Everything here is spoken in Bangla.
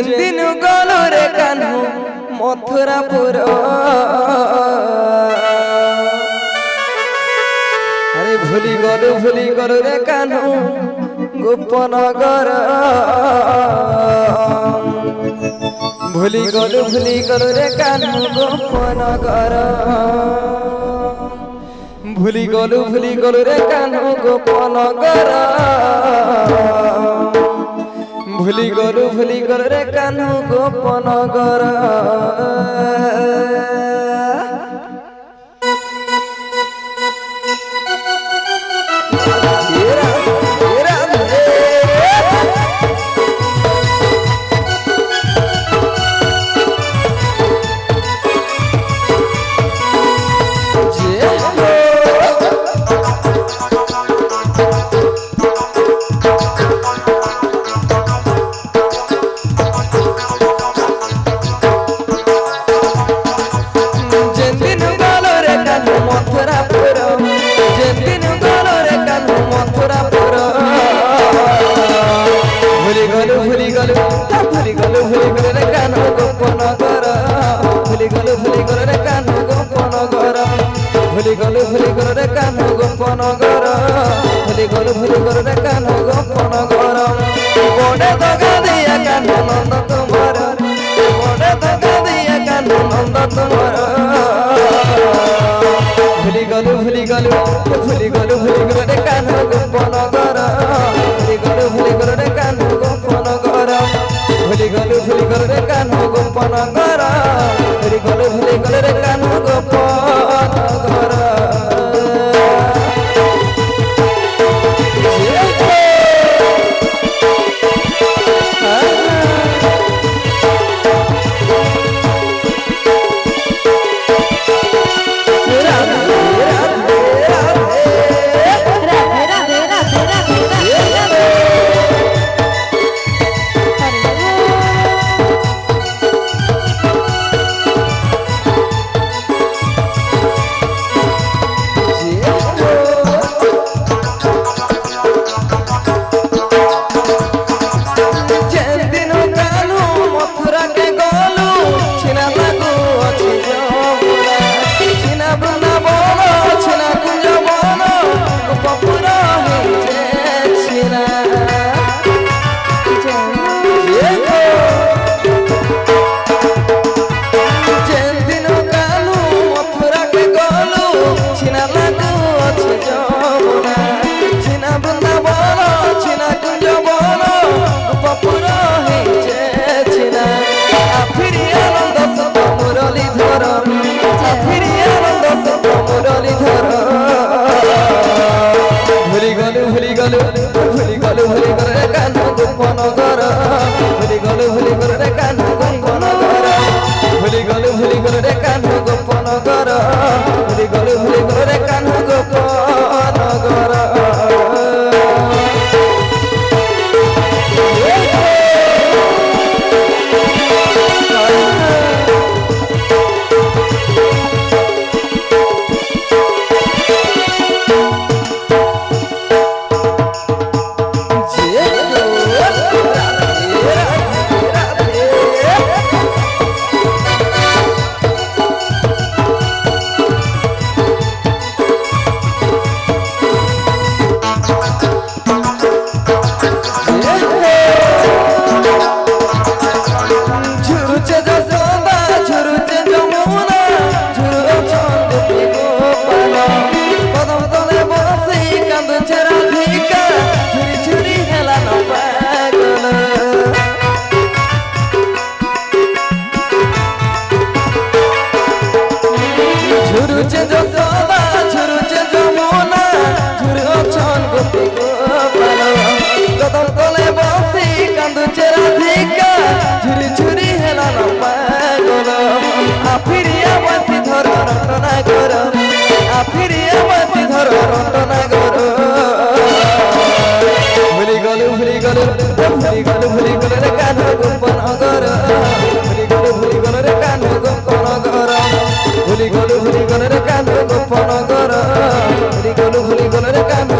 যেদিন গল রে কানু মথুরাপুর, আরে ভুলি গল রে কানু গোপনগর, ভুলি গল রে কানু গোপনগর, ভুলি গল রে কানু গোপনগর, ভুলি গল রে কানু গোপনগর। ভুলি গল রে কানু গোপনগর, ভুলি গল রে কানু গোপনগর, ভুলি গল রে কানু গোপনগর, ভুলি গল রে কানু গোপনগর। বড়ে দগা দিয়া কানু নন্দ তোমার, বড়ে দগা দিয়া কানু নন্দ তোমার, ভুলি গল রে কানু গোপনগর, ভুলি গল রে কানু গোপনগর, ভুলি গল রে কানু গোপনগর, ভুলি গল রে কানু গোপনগর। ভুলি গল রে কানু গোপনগর, ভুলি গল রে কানু গোপনগর, ভুলি গল রে কানু গোপনগর, ভুলি গল রে কানু গোপনগর। ভুলি গল রে কানু গোপনগর, ভুলি গল রে কানু গোপনগর, ভুলি গল রে কানু গোপনগর, ভুলি গল রে কানু